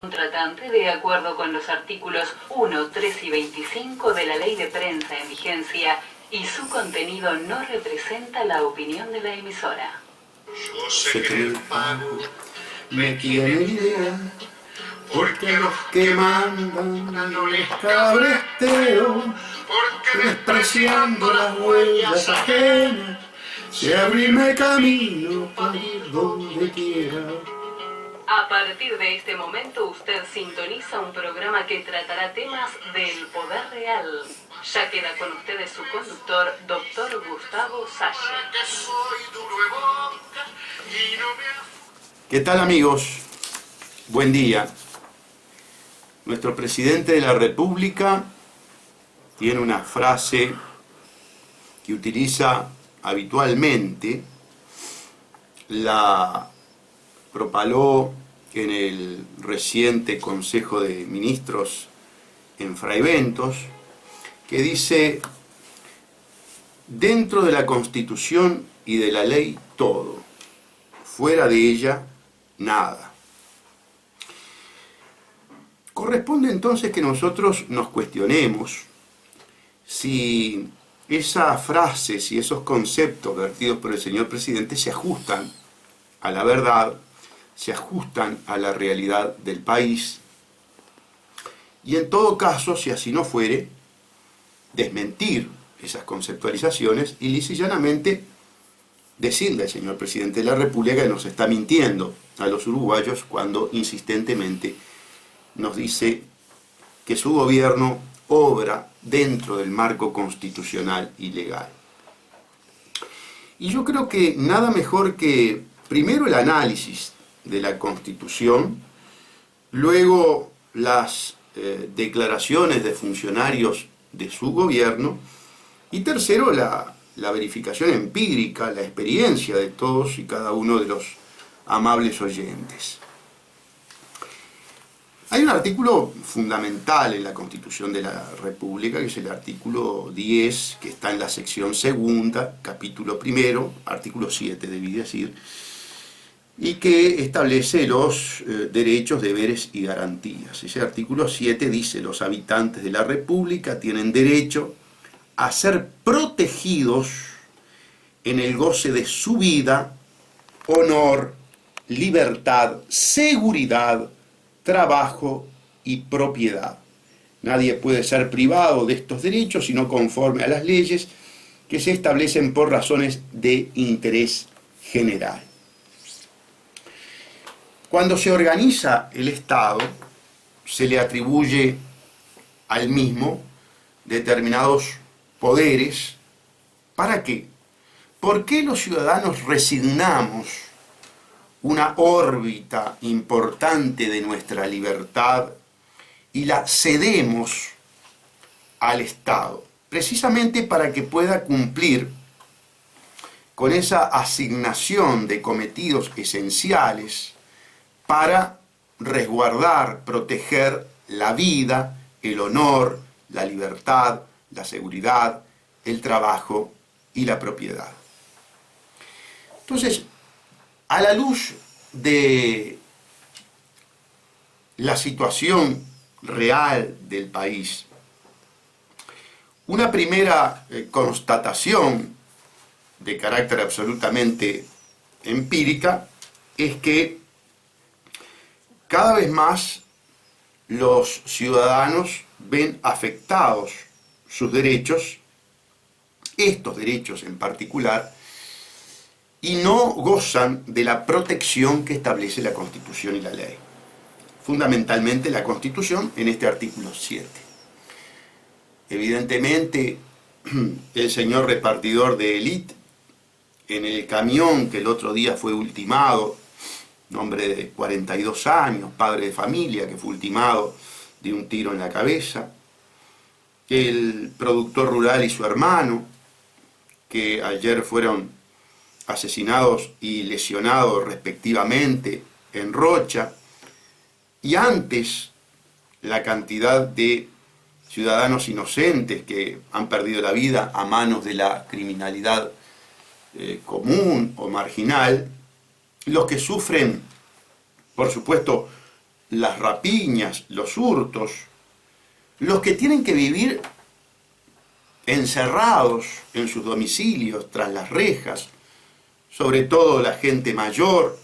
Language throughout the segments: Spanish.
Contratante, de acuerdo con los artículos 1, 3 y 25 de la Ley de Prensa en vigencia, y su contenido no representa la opinión de la emisora. Yo sé que el pago me tiene idea, porque los que mandan no les cabresteo, porque despreciando las huellas ajenas, sé abrirme camino para ir donde quiera. A partir de este momento usted sintoniza un programa que tratará temas del poder real. Ya queda con ustedes su conductor, Dr. Gustavo Salle. ¿Qué tal, amigos? Buen día. Nuestro presidente de la República tiene una frase que utiliza habitualmente, la propaló en el reciente Consejo de Ministros en Fraiventos, que dice: dentro de la Constitución y de la ley todo, fuera de ella nada. Corresponde entonces que nosotros nos cuestionemos si esa frase, si esos conceptos vertidos por el señor presidente se ajustan a la verdad, se ajustan a la realidad del país, y en todo caso, si así no fuere, desmentir esas conceptualizaciones y lisa y llanamente decirle al señor presidente de la República que nos está mintiendo a los uruguayos cuando insistentemente nos dice que su gobierno obra dentro del marco constitucional y legal. Y yo creo que nada mejor que primero el análisis de la Constitución, luego las declaraciones de funcionarios de su gobierno, y tercero la verificación empírica, la experiencia de todos y cada uno de los amables oyentes. Hay un artículo fundamental en la Constitución de la República, que es el artículo 10, que está en la sección segunda, capítulo primero, artículo 7, debí decir, y que establece los derechos, deberes y garantías. Ese artículo 7 dice: los habitantes de la República tienen derecho a ser protegidos en el goce de su vida, honor, libertad, seguridad, trabajo y propiedad. Nadie puede ser privado de estos derechos sino conforme a las leyes que se establecen por razones de interés general. Cuando se organiza el Estado, se le atribuye al mismo determinados poderes. ¿Para qué? ¿Por qué los ciudadanos resignamos una órbita importante de nuestra libertad y la cedemos al Estado? Precisamente para que pueda cumplir con esa asignación de cometidos esenciales para resguardar, proteger la vida, el honor, la libertad, la seguridad, el trabajo y la propiedad. Entonces, a la luz de la situación real del país, una primera constatación de carácter absolutamente empírica es que cada vez más los ciudadanos ven afectados sus derechos, estos derechos en particular, y no gozan de la protección que establece la Constitución y la ley. Fundamentalmente la Constitución en este artículo 7. Evidentemente, el señor repartidor de élite, en el camión que el otro día fue ultimado, un hombre de 42 años, padre de familia, que fue ultimado de un tiro en la cabeza, el productor rural y su hermano, que ayer fueron asesinados y lesionados respectivamente en Rocha, y antes la cantidad de ciudadanos inocentes que han perdido la vida a manos de la criminalidad común o marginal, los que sufren, por supuesto, las rapiñas, los hurtos, los que tienen que vivir encerrados en sus domicilios, tras las rejas, sobre todo la gente mayor,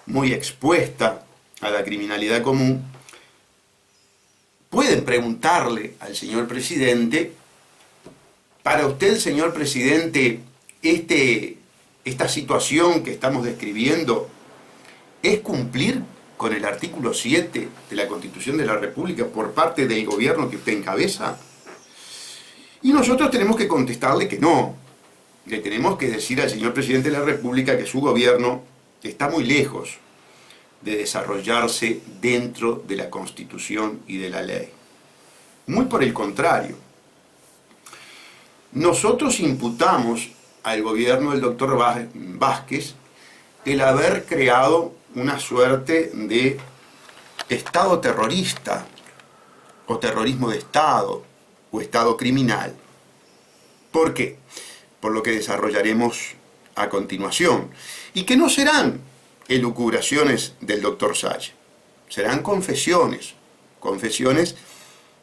muy expuesta a la criminalidad común, pueden preguntarle al señor presidente: para usted, señor presidente, esta situación que estamos describiendo es cumplir con el artículo 7 de la Constitución de la República por parte del gobierno que usted encabeza. Y nosotros tenemos que contestarle que no. Le tenemos que decir al señor presidente de la República que su gobierno está muy lejos de desarrollarse dentro de la Constitución y de la ley. Muy por el contrario. Nosotros imputamos al gobierno del doctor Vázquez el haber creado una suerte de Estado terrorista, o terrorismo de Estado, o Estado criminal. ¿Por qué? Por lo que desarrollaremos a continuación. Y que no serán elucubraciones del doctor Salle, serán confesiones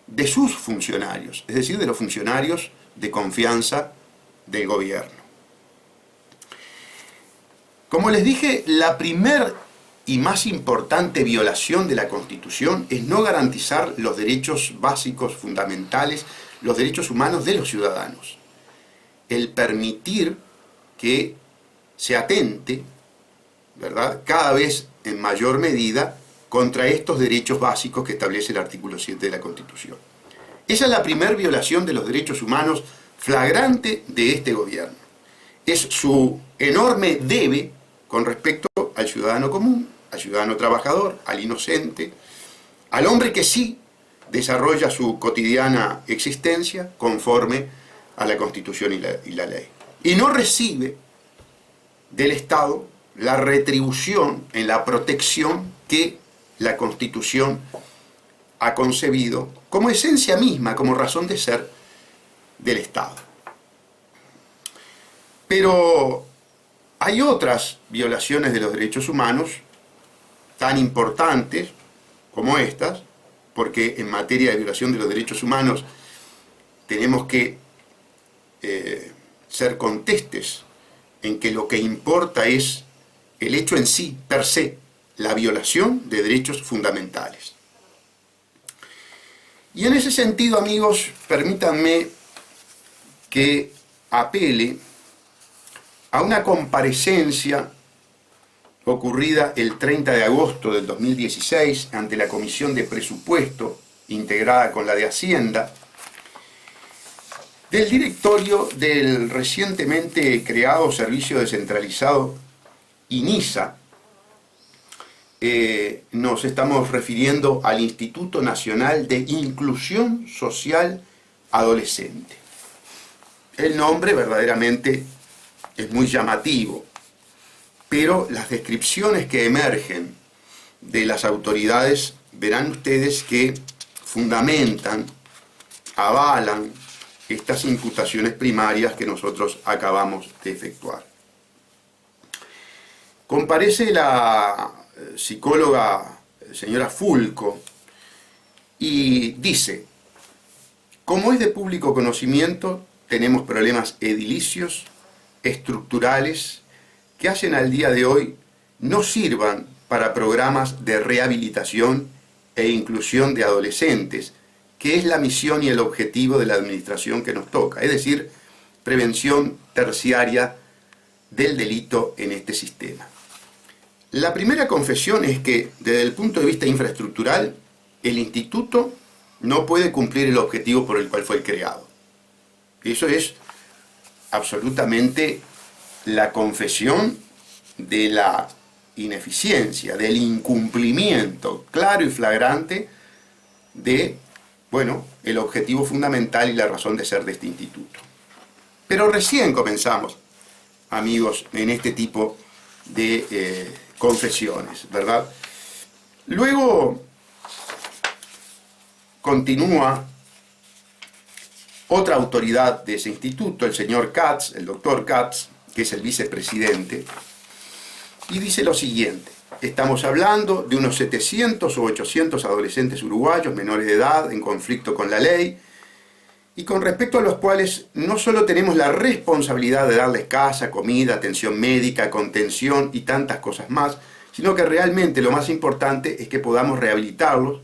de sus funcionarios, es decir, de los funcionarios de confianza del gobierno. Como les dije, la primer y más importante violación de la Constitución es no garantizar los derechos básicos fundamentales, los derechos humanos de los ciudadanos. El permitir que se atente, ¿verdad?, cada vez en mayor medida contra estos derechos básicos que establece el artículo 7 de la Constitución. Esa es la primera violación de los derechos humanos flagrante de este gobierno. Es su enorme debe con respecto al ciudadano común, al ciudadano trabajador, al inocente, al hombre que sí desarrolla su cotidiana existencia conforme a la Constitución y la ley. Y no recibe del Estado la retribución en la protección que la Constitución ha concebido como esencia misma, como razón de ser del Estado. Pero hay otras violaciones de los derechos humanos tan importantes como estas, porque en materia de violación de los derechos humanos tenemos que ser contestes en que lo que importa es el hecho en sí, per se, la violación de derechos fundamentales. Y en ese sentido, amigos, permítanme que apele a una comparecencia ocurrida el 30 de agosto del 2016 ante la Comisión de Presupuesto, integrada con la de Hacienda, del directorio del recientemente creado Servicio Descentralizado INISA. Nos estamos refiriendo al Instituto Nacional de Inclusión Social Adolescente. El nombre verdaderamente es muy llamativo, pero las descripciones que emergen de las autoridades, verán ustedes que fundamentan, avalan estas imputaciones primarias que nosotros acabamos de efectuar. Comparece la psicóloga señora Fulco y dice: como es de público conocimiento, tenemos problemas edilicios, estructurales, que hacen al día de hoy no sirvan para programas de rehabilitación e inclusión de adolescentes, que es la misión y el objetivo de la administración que nos toca, es decir, prevención terciaria del delito en este sistema. La primera confesión es que, desde el punto de vista infraestructural, el instituto no puede cumplir el objetivo por el cual fue creado. Eso es absolutamente la confesión de la ineficiencia, del incumplimiento claro y flagrante de, el objetivo fundamental y la razón de ser de este instituto. Pero recién comenzamos, amigos, en este tipo de confesiones, ¿verdad? Luego continúa otra autoridad de ese instituto, el señor Katz, el doctor Katz, que es el vicepresidente, y dice lo siguiente: Estamos hablando de unos 700 o 800 adolescentes uruguayos menores de edad en conflicto con la ley, y con respecto a los cuales no solo tenemos la responsabilidad de darles casa, comida, atención médica, contención y tantas cosas más, sino que realmente lo más importante es que podamos rehabilitarlos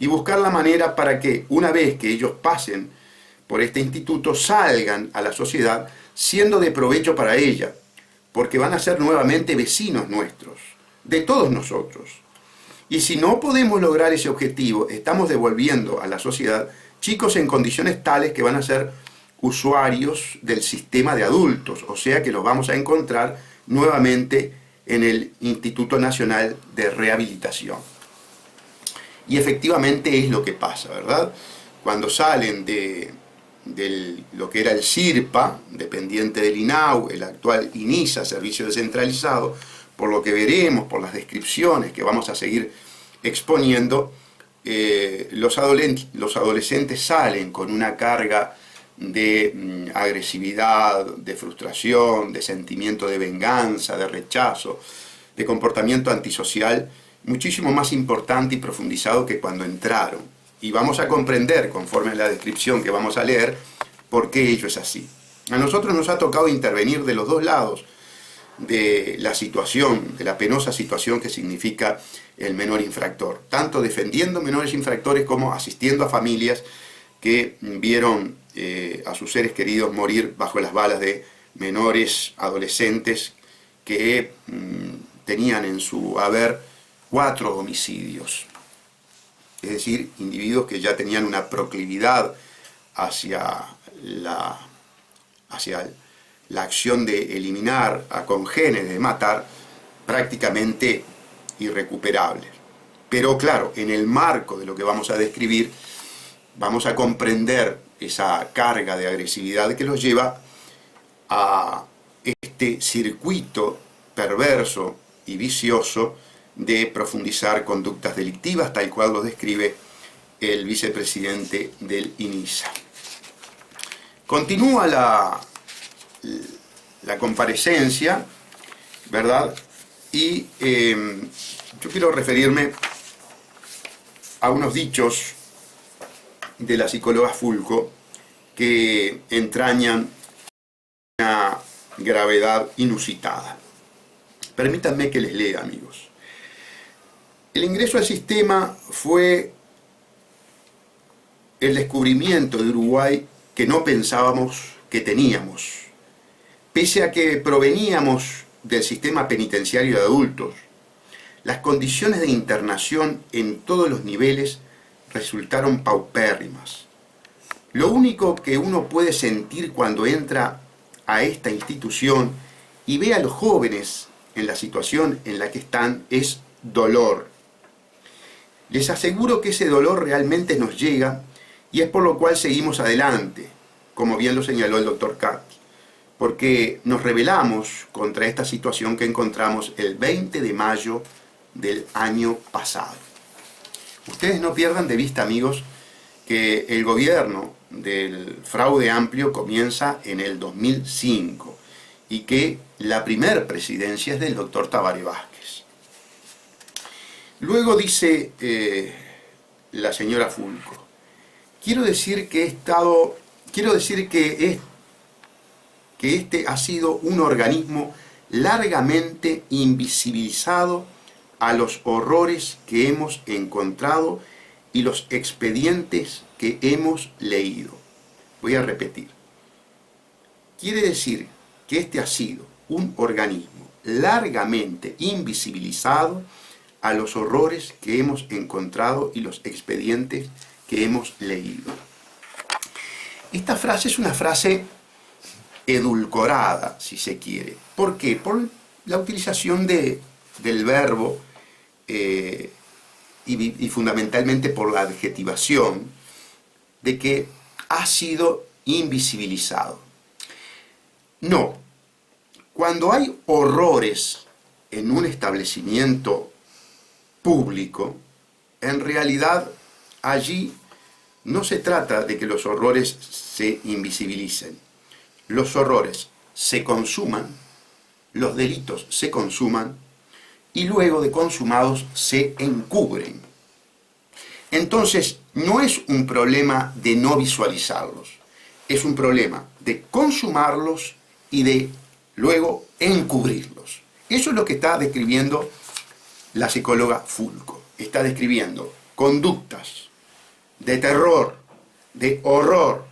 y buscar la manera para que una vez que ellos pasen por este instituto salgan a la sociedad siendo de provecho para ella, porque van a ser nuevamente vecinos nuestros, de todos nosotros. Y si no podemos lograr ese objetivo, estamos devolviendo a la sociedad chicos en condiciones tales que van a ser usuarios del sistema de adultos, o sea que los vamos a encontrar nuevamente en el Instituto Nacional de Rehabilitación. Y efectivamente es lo que pasa, ¿verdad? Cuando salen de lo que era el SIRPA, dependiente del INAU, el actual INISA, Servicio Descentralizado, por lo que veremos, por las descripciones que vamos a seguir exponiendo, los adolescentes salen con una carga de agresividad, de frustración, de sentimiento de venganza, de rechazo, de comportamiento antisocial, muchísimo más importante y profundizado que cuando entraron. Y vamos a comprender, conforme a la descripción que vamos a leer, por qué ello es así. A nosotros nos ha tocado intervenir de los dos lados de la situación, de la penosa situación que significa el menor infractor, tanto defendiendo menores infractores como asistiendo a familias que vieron a sus seres queridos morir bajo las balas de menores adolescentes que tenían en su haber 4 homicidios, es decir, individuos que ya tenían una proclividad hacia la acción de eliminar a congéneres, de matar, prácticamente irrecuperables. Pero claro, en el marco de lo que vamos a describir, vamos a comprender esa carga de agresividad que los lleva a este circuito perverso y vicioso de profundizar conductas delictivas, tal cual lo describe el vicepresidente del INISA. Continúa la comparecencia, ¿verdad? Y yo quiero referirme a unos dichos de la psicóloga Fulco que entrañan una gravedad inusitada. Permítanme que les lea, amigos. El ingreso al sistema fue el descubrimiento de Uruguay que no pensábamos que teníamos. Pese a que proveníamos del sistema penitenciario de adultos, las condiciones de internación en todos los niveles resultaron paupérrimas. Lo único que uno puede sentir cuando entra a esta institución y ve a los jóvenes en la situación en la que están es dolor. Les aseguro que ese dolor realmente nos llega y es por lo cual seguimos adelante, como bien lo señaló el doctor Cati, porque nos rebelamos contra esta situación que encontramos el 20 de mayo del año pasado. Ustedes no pierdan de vista, amigos, que el gobierno del fraude amplio comienza en el 2005 y que la primer presidencia es del doctor Tabaré Vázquez. Luego dice la señora Fulco, quiero decir que este ha sido un organismo largamente invisibilizado a los horrores que hemos encontrado y los expedientes que hemos leído. Voy a repetir. Quiere decir que este ha sido un organismo largamente invisibilizado a los horrores que hemos encontrado y los expedientes que hemos leído. Esta frase es una frase edulcorada, si se quiere. ¿Por qué? Por la utilización del verbo y fundamentalmente por la adjetivación de que ha sido invisibilizado. No, cuando hay horrores en un establecimiento público, en realidad allí no se trata de que los horrores se invisibilicen. Los horrores se consuman, los delitos se consuman y luego de consumados se encubren. Entonces, no es un problema de no visualizarlos, es un problema de consumarlos y de luego encubrirlos. Eso es lo que está describiendo la psicóloga Fulco. Está describiendo conductas de terror, de horror,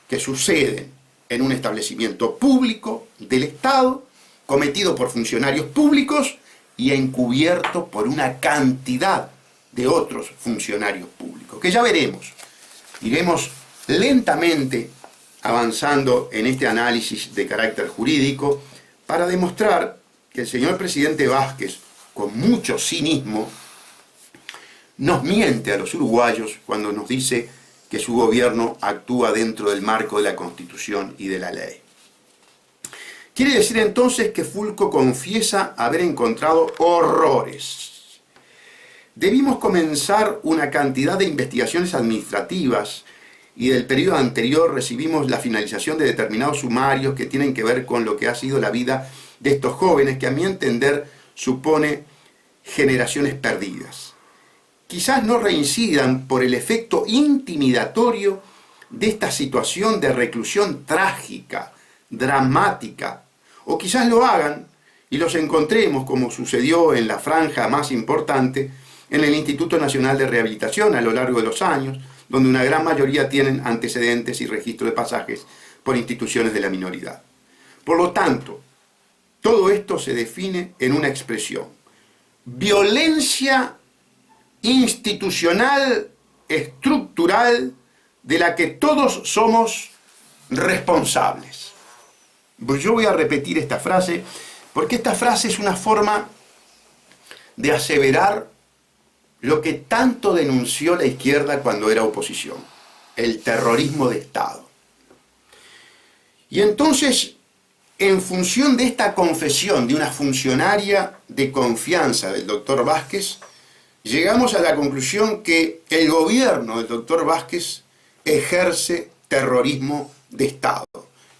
que suceden en un establecimiento público del Estado, cometido por funcionarios públicos y encubierto por una cantidad de otros funcionarios públicos, que ya veremos. Iremos lentamente avanzando en este análisis de carácter jurídico para demostrar que el señor presidente Vázquez, con mucho cinismo, nos miente a los uruguayos cuando nos dice que su gobierno actúa dentro del marco de la Constitución y de la ley. Quiere decir entonces que Fulco confiesa haber encontrado horrores. Debimos comenzar una cantidad de investigaciones administrativas y del periodo anterior recibimos la finalización de determinados sumarios que tienen que ver con lo que ha sido la vida de estos jóvenes, que a mi entender supone generaciones perdidas. Quizás no reincidan por el efecto intimidatorio de esta situación de reclusión trágica, dramática, o quizás lo hagan y los encontremos, como sucedió en la franja más importante, en el Instituto Nacional de Rehabilitación a lo largo de los años, donde una gran mayoría tienen antecedentes y registro de pasajes por instituciones de la minoridad. Por lo tanto, todo esto se define en una expresión: violencia institucional, estructural, de la que todos somos responsables. Pues yo voy a repetir esta frase, porque esta frase es una forma de aseverar lo que tanto denunció la izquierda cuando era oposición: el terrorismo de Estado. Y entonces, en función de esta confesión de una funcionaria de confianza del doctor Vázquez, llegamos a la conclusión que el gobierno del doctor Vázquez ejerce terrorismo de Estado.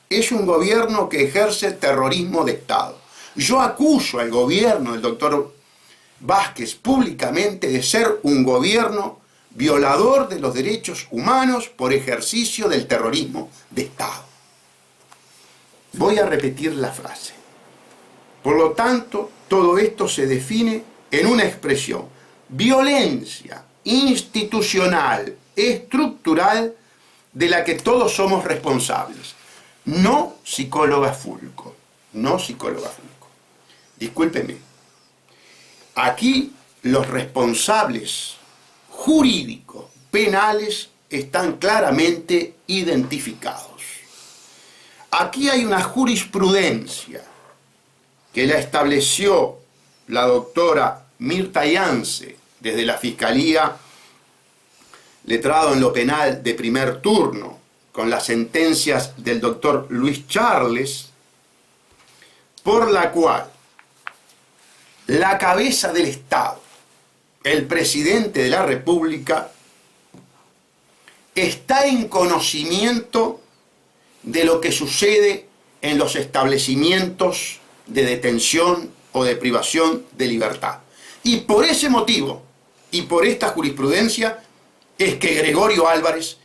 Es un gobierno que ejerce terrorismo de Estado. Yo acuso al gobierno del doctor Vázquez públicamente de ser un gobierno violador de los derechos humanos por ejercicio del terrorismo de Estado. Voy a repetir la frase. Por lo tanto, todo esto se define en una expresión: violencia institucional, estructural, de la que todos somos responsables. No psicóloga Fulco, no psicóloga Fulco. Discúlpeme. Aquí los responsables jurídicos, penales, están claramente identificados. Aquí hay una jurisprudencia que la estableció la doctora Mirta Yance desde la Fiscalía, letrado en lo penal de primer turno, con las sentencias del doctor Luis Charles, por la cual la cabeza del Estado, el presidente de la República, está en conocimiento de lo que sucede en los establecimientos de detención o de privación de libertad. Y por ese motivo, y por esta jurisprudencia, es que Gregorio Álvarez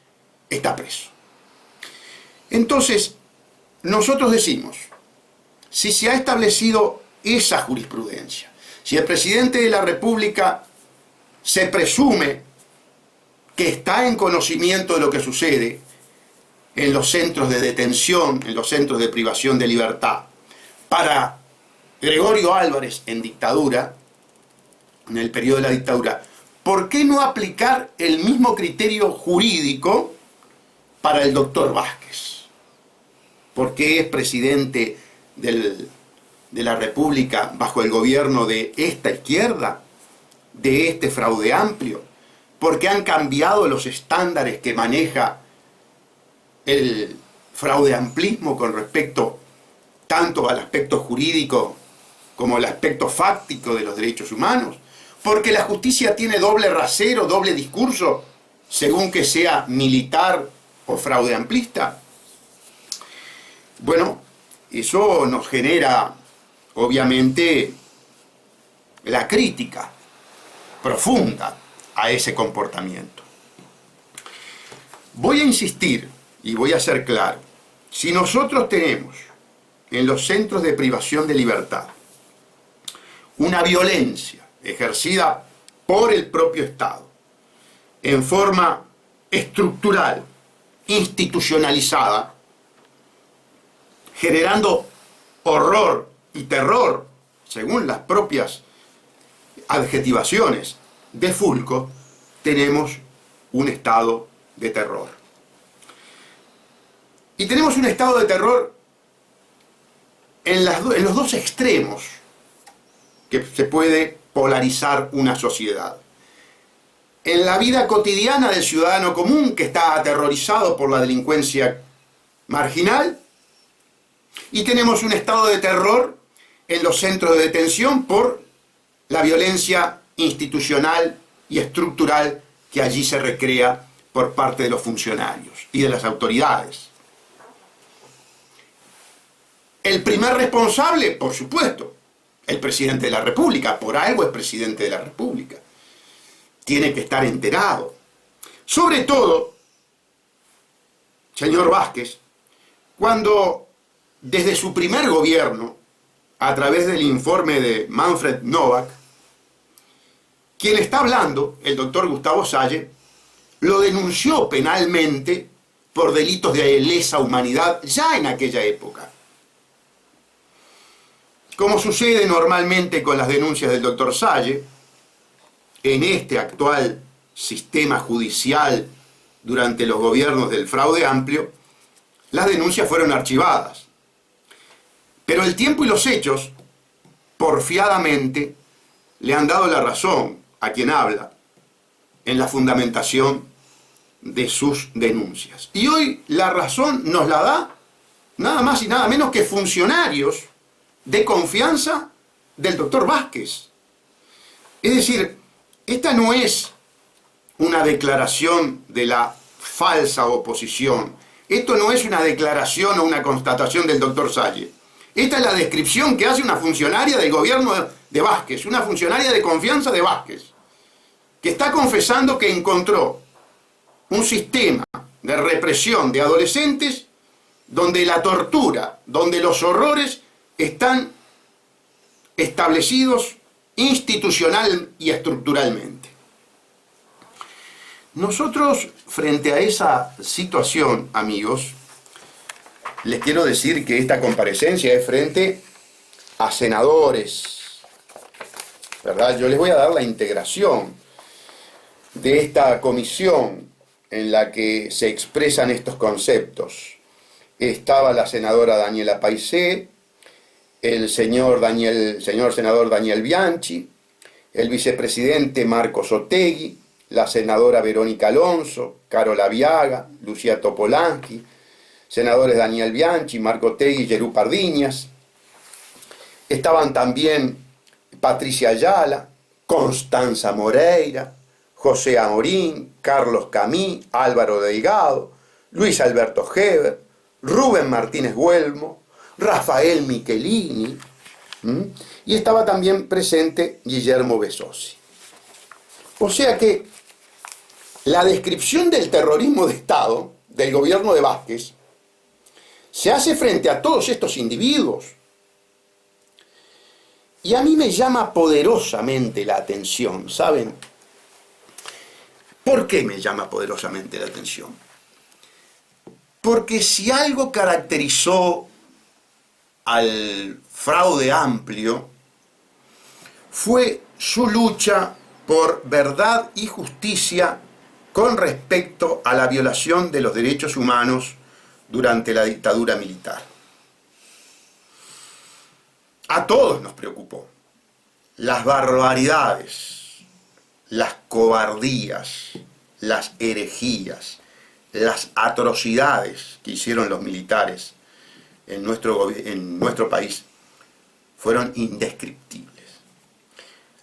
está preso. Entonces, nosotros decimos, si se ha establecido esa jurisprudencia, si el presidente de la República se presume que está en conocimiento de lo que sucede en los centros de detención, en los centros de privación de libertad, para Gregorio Álvarez en dictadura, en el periodo de la dictadura, ¿por qué no aplicar el mismo criterio jurídico para el doctor Vázquez? Porque es presidente de la República bajo el gobierno de esta izquierda, de este fraude amplio, porque han cambiado los estándares que maneja el fraude amplismo con respecto tanto al aspecto jurídico como al aspecto fáctico de los derechos humanos, porque la justicia tiene doble rasero, doble discurso, según que sea militar o fraude amplista. Bueno, eso nos genera, obviamente, la crítica profunda a ese comportamiento. Voy a insistir y voy a ser claro. Si nosotros tenemos en los centros de privación de libertad una violencia ejercida por el propio Estado en forma estructural, institucionalizada, generando horror y terror, según las propias adjetivaciones de Fulco, tenemos un estado de terror. Y tenemos un estado de terror en los dos extremos que se puede polarizar una sociedad. En la vida cotidiana del ciudadano común, que está aterrorizado por la delincuencia marginal, y tenemos un estado de terror en los centros de detención por la violencia institucional y estructural que allí se recrea por parte de los funcionarios y de las autoridades. El primer responsable, por supuesto, el presidente de la República, por algo es presidente de la República. Tiene que estar enterado. Sobre todo, señor Vázquez, cuando desde su primer gobierno, a través del informe de Manfred Novak, quien está hablando, el doctor Gustavo Salle, lo denunció penalmente por delitos de lesa humanidad ya en aquella época. Como sucede normalmente con las denuncias del doctor Salle, en este actual sistema judicial durante los gobiernos del fraude amplio, las denuncias fueron archivadas. Pero el tiempo y los hechos, porfiadamente, le han dado la razón a quien habla en la fundamentación de sus denuncias. Y hoy la razón nos la da nada más y nada menos que funcionarios de confianza del doctor Vázquez. Es decir, esta no es una declaración de la falsa oposición. Esto no es una declaración o una constatación del doctor Salle. Esta es la descripción que hace una funcionaria del gobierno de Vázquez, una funcionaria de confianza de Vázquez, que está confesando que encontró un sistema de represión de adolescentes donde la tortura, donde los horrores están establecidos institucional y estructuralmente. Nosotros, frente a esa situación, amigos, les quiero decir que esta comparecencia es frente a senadores, ¿verdad? Yo les voy a dar la integración de esta comisión en la que se expresan estos conceptos. Estaba la senadora Daniela Paisé, el señor senador Daniel Bianchi, el vicepresidente Marcos Otegui, la senadora Verónica Alonso, Carola Viaga, Lucía Topolansky, senadores Daniel Bianchi, Marco Otegui y Yerú Pardiñas. Estaban también Patricia Ayala, Constanza Moreira, José Amorín, Carlos Camí, Álvaro Delgado, Luis Alberto Heber, Rubén Martínez Güelmo, Rafael Michelini, y estaba también presente Guillermo Besosi. O sea que la descripción del terrorismo de Estado del gobierno de Vázquez se hace frente a todos estos individuos. Y a mí me llama poderosamente la atención, ¿saben? ¿Por qué me llama poderosamente la atención? Porque si algo caracterizó al fraude amplio fue su lucha por verdad y justicia con respecto a la violación de los derechos humanos durante la dictadura militar. A todos nos preocupó las barbaridades, las cobardías, las herejías, las atrocidades que hicieron los militares en nuestro país fueron indescriptibles.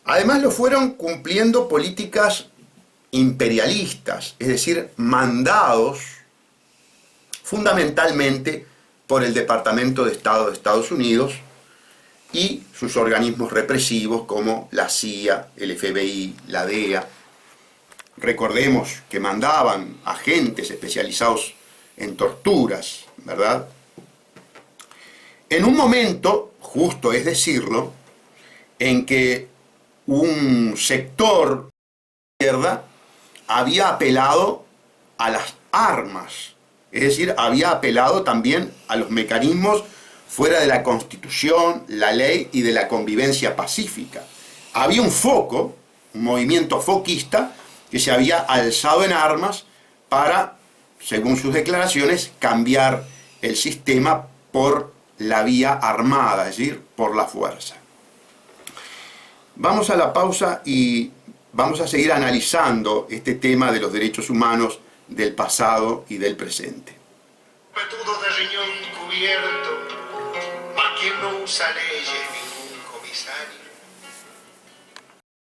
Además lo fueron cumpliendo políticas imperialistas, es decir, mandados fundamentalmente por el Departamento de Estado de Estados Unidos, y sus organismos represivos como la CIA, el FBI, la DEA. Recordemos que mandaban agentes especializados en torturas, ¿verdad? En un momento, justo es decirlo, en que un sector de izquierda había apelado a las armas, es decir, había apelado también a los mecanismos fuera de la Constitución, la ley y de la convivencia pacífica. Había un foco, un movimiento foquista, que se había alzado en armas para, según sus declaraciones, cambiar el sistema por la vía armada, es decir, por la fuerza. Vamos a la pausa y vamos a seguir analizando este tema de los derechos humanos del pasado y del presente. Petudos de riñón cubierto, pa' quien no usa leyes